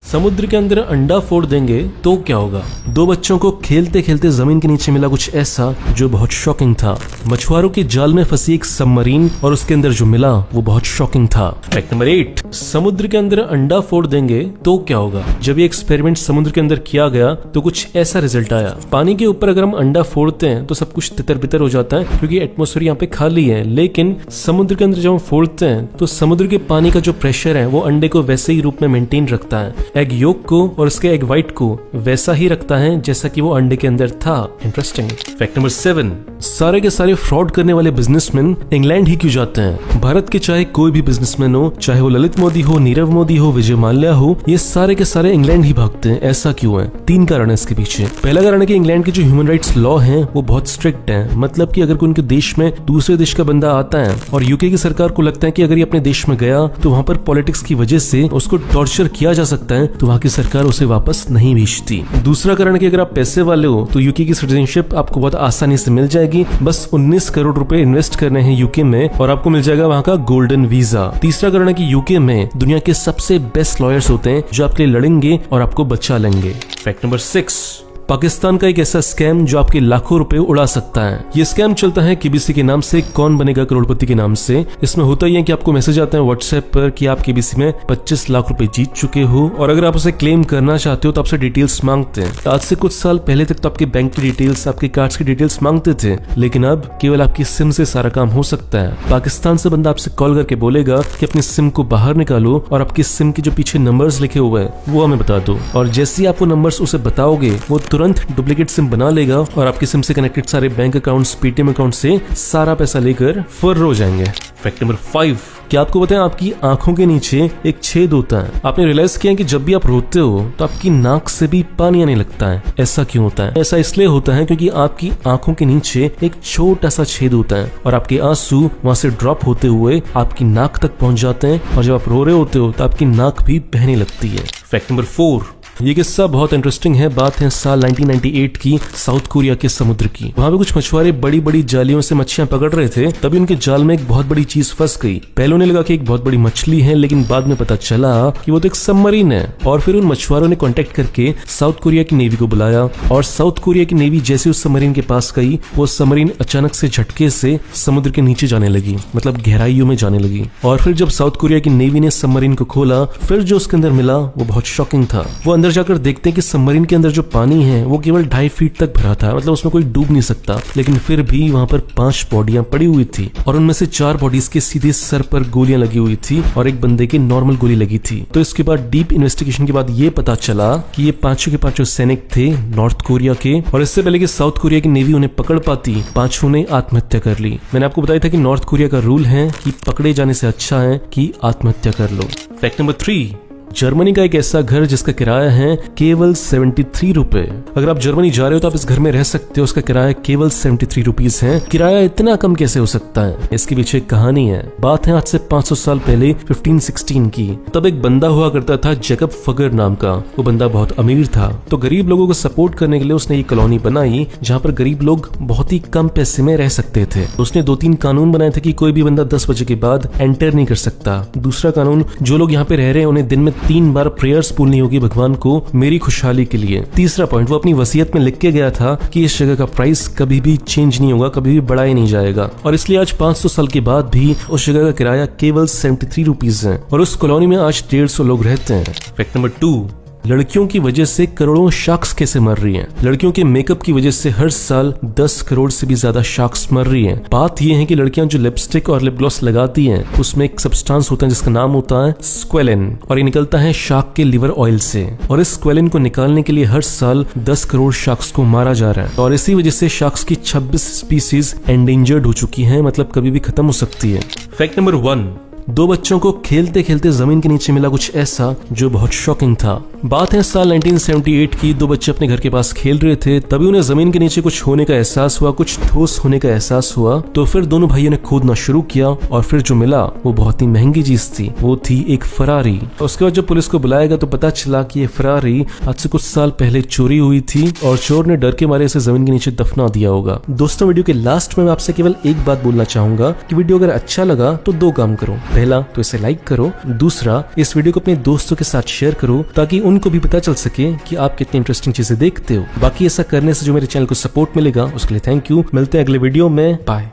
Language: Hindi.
समुद्र के अंदर अंडा फोड़ देंगे तो क्या होगा। दो बच्चों को खेलते खेलते जमीन के नीचे मिला कुछ ऐसा जो बहुत शॉकिंग था। मछुआरों के जाल में फंसी एक सबमरीन और उसके अंदर जो मिला वो बहुत शॉकिंग था। फैक्ट नंबर 8, समुद्र के अंदर अंडा फोड़ देंगे तो क्या होगा। जब ये एक्सपेरिमेंट समुद्र के अंदर किया गया तो कुछ ऐसा रिजल्ट आया। पानी के ऊपर अगर हम अंडा फोड़ते हैं तो सब कुछ तितर बितर हो जाता है क्योंकि एटमॉस्फेयर यहाँ पे खाली है, लेकिन समुद्र के अंदर जब हम फोड़ते हैं तो समुद्र के पानी का जो प्रेशर है वो अंडे को वैसे ही रूप में मेंटेन रखता है। एग योक को और उसके एग व्हाइट को वैसा ही रखता है जैसा कि वो अंडे के अंदर था। इंटरेस्टिंग। फैक्ट नंबर 7, सारे के सारे फ्रॉड करने वाले बिजनेसमैन इंग्लैंड ही क्यों जाते हैं। भारत के चाहे कोई भी बिजनेसमैन हो, चाहे वो ललित मोदी हो, नीरव मोदी हो, विजय माल्या हो, ये सारे के सारे इंग्लैंड ही भागते हैं। ऐसा क्यों है? 3 कारण है इसके पीछे। पहला कारण है कि इंग्लैंड के जो ह्यूमन राइट्स लॉ हैं वो बहुत स्ट्रिक्ट हैं। मतलब कि अगर कोई उनके देश में दूसरे देश का बंदा आता है और यूके की सरकार को लगता है कि अगर ये अपने देश में गया तो वहाँ पर पॉलिटिक्स की वजह से उसको टॉर्चर किया जा सकता है, तो वहाँ की सरकार उसे वापस नहीं भेजती। दूसरा कारण है कि अगर आप पैसे वाले हो तो यूके की सिटीजनशिप आपको बहुत आसानी से मिल जाएगी। बस 19 करोड़ रुपए इन्वेस्ट करने हैं यूके में और आपको मिल जाएगा वहाँ का गोल्डन वीजा। तीसरा कारण है कि यूके में दुनिया के सबसे बेस्ट लॉयर्स होते हैं जो आपके लिए लड़ेंगे और आपको बचा लेंगे। फैक्ट नंबर 6, पाकिस्तान का एक ऐसा स्कैम जो आपके लाखों रुपए उड़ा सकता है। ये स्कैम चलता है केबीसी के नाम से, कौन बनेगा करोड़पति के नाम से। इसमें होता ही है कि आपको मैसेज आता है व्हाट्सएप पर कि आप केबीसी में 25 लाख रुपए जीत चुके हो और अगर आप उसे क्लेम करना चाहते हो तो आपसे डिटेल्स मांगते हैं। आज से कुछ साल पहले तक तो आपके बैंक की डिटेल्स, आपके कार्ड्स की डिटेल्स मांगते थे, लेकिन अब केवल आपकी सिम से सारा काम हो सकता है। पाकिस्तान से बंदा आपसे कॉल करके बोलेगा कि अपनी सिम को बाहर निकालो और आपकी सिम के जो पीछे नंबर्स लिखे हुए हैं वो हमें बता दो, और जैसे ही आपको नंबर्स उसे बताओगे वो तुरंत डुप्लीकेट सिम बना लेगा और आपकी सिम से कनेक्टेड सारे बैंक अकाउंट्स, पेटीएम अकाउंट से सारा पैसा लेकर फर्र हो जाएंगे। फैक्ट नंबर 5, क्या आपको पता है आपकी आंखों के नीचे एक छेद होता है। आपने रियलाइज किया है कि जब भी आप रोते हो तो आपकी नाक से भी पानी आने लगता है। ऐसा क्यों होता है? ऐसा इसलिए होता है क्योंकि आपकी आंखों के नीचे एक छोटा सा छेद होता है और आपके आंसू वहां से ड्रॉप होते हुए आपकी नाक तक पहुंच जाते हैं और जब आप रो रहे होते हो तो आपकी नाक भी बहने लगती है। फैक्ट नंबर 4, ये किस्सा बहुत इंटरेस्टिंग है। बात है साल 1998 की, साउथ कोरिया के समुद्र की। वहाँ पे कुछ मछुआरे बड़ी बड़ी जालियों से मच्छियां पकड़ रहे थे, तभी उनके जाल में एक बहुत बड़ी चीज फंस गई। पहले उन्हें लगा कि एक बहुत बड़ी मछली है, लेकिन बाद में पता चला कि वो तो एक सबमरीन है। और फिर उन मछुआरों ने कांटेक्ट करके साउथ कोरिया की नेवी को बुलाया और साउथ कोरिया की नेवी जैसे उस सबमरीन के पास गई, वो सबमरीन अचानक से झटके से समुद्र के नीचे जाने लगी, मतलब गहराइयों में जाने लगी। और फिर जब साउथ कोरिया की नेवी ने सबमरीन को खोला, फिर जो उसके अंदर मिला वो बहुत शॉकिंग था। वो अंदर जाकर देखते हैं कि सबमरीन के अंदर जो पानी है वो केवल 2.5 फीट तक भरा था, मतलब उसमें कोई डूब नहीं सकता, लेकिन फिर भी वहाँ पर 5 बॉडियां पड़ी हुई थी और उनमें से 4 बॉडीज के सीधे सर पर गोलियां लगी हुई थी और एक बंदे की नॉर्मल गोली लगी थी। तो इसके बाद डीप इन्वेस्टिगेशन के बाद ये पता चला कि ये 5 के 5 सैनिक थे नॉर्थ कोरिया के, और इससे पहले कि साउथ कोरिया की नेवी उन्हें पकड़ पाती, 5 ने आत्महत्या कर ली। मैंने आपको बताया था कि नॉर्थ कोरिया का रूल है कि पकड़े जाने से अच्छा है कि आत्महत्या कर लो। फैक्ट नंबर 3, जर्मनी का एक ऐसा घर जिसका किराया है केवल 73 रुपए। अगर आप जर्मनी जा रहे हो तो आप इस घर में रह सकते हो, उसका किराया केवल 73 रुपीज है। किराया इतना कम कैसे हो सकता है? इसके पीछे एक कहानी है। बात है आज से 500 साल पहले 1516 की। तब एक बंदा हुआ करता था जैकब फगर नाम का। वो बंदा बहुत अमीर था, तो गरीब लोगों को सपोर्ट करने के लिए उसने ये कॉलोनी बनाई जहाँ पर गरीब लोग बहुत ही कम पैसे में रह सकते थे। उसने 2-3 कानून बनाए थे कि कोई भी बंदा 10 बजे के बाद एंटर नहीं कर सकता। दूसरा कानून, जो लोग यहाँ पे रह रहे हैं उन्हें दिन में 3 बार प्रेयर्स बोलनी होगी भगवान को मेरी खुशहाली के लिए। तीसरा पॉइंट, वो अपनी वसीयत में लिख के गया था कि इस जगह का प्राइस कभी भी चेंज नहीं होगा, कभी भी बढ़ाया नहीं जाएगा, और इसलिए आज 500 साल के बाद भी उस जगह का किराया केवल 73 रुपीज है और उस कॉलोनी में आज 150 लोग रहते हैं। फैक्ट नंबर 2, लड़कियों की वजह से करोड़ों शार्क्स कैसे मर रही हैं। लड़कियों के मेकअप की वजह से हर साल 10 करोड़ से भी ज्यादा शार्क्स मर रही हैं। बात यह है कि लड़कियां जो लिपस्टिक और लिप ग्लॉस लगाती हैं उसमें एक सब्सटेंस होता है जिसका नाम होता है स्क्वेलिन, और ये निकलता है शार्क के लिवर ऑयल से, और इस स्क्वेलिन को निकालने के लिए हर साल 10 करोड़ शार्क्स को मारा जा रहा है और इसी वजह से शार्क्स की 26 स्पीसीज एंडेंजर्ड हो चुकी है, मतलब कभी भी खत्म हो सकती है। फैक्ट नंबर 1, 2 बच्चों को खेलते खेलते जमीन के नीचे मिला कुछ ऐसा जो बहुत शॉकिंग था। बात है साल 1978 की। 2 बच्चे अपने घर के पास खेल रहे थे, तभी उन्हें जमीन के नीचे कुछ होने का एहसास हुआ, कुछ ठोस होने का एहसास हुआ। तो फिर दोनों भाइयों ने खोदना शुरू किया और फिर जो मिला वो बहुत ही महंगी चीज थी, वो थी एक फरारी। उसके बाद जब पुलिस को बुलाया गया तो पता चला कि ये फरारी आज से कुछ साल पहले चोरी हुई थी और चोर ने डर के मारे इसे जमीन के नीचे दफना दिया होगा। दोस्तों, वीडियो के लास्ट में मैं आपसे केवल एक बात बोलना चाहूंगा कि वीडियो अगर अच्छा लगा तो 2 काम करो। पहला तो इसे लाइक करो, दूसरा इस वीडियो को अपने दोस्तों के साथ शेयर करो ताकि उनको भी पता चल सके कि आप कितनी इंटरेस्टिंग चीजें देखते हो। बाकी ऐसा करने से जो मेरे चैनल को सपोर्ट मिलेगा उसके लिए थैंक यू। मिलते हैं अगले वीडियो में, बाय।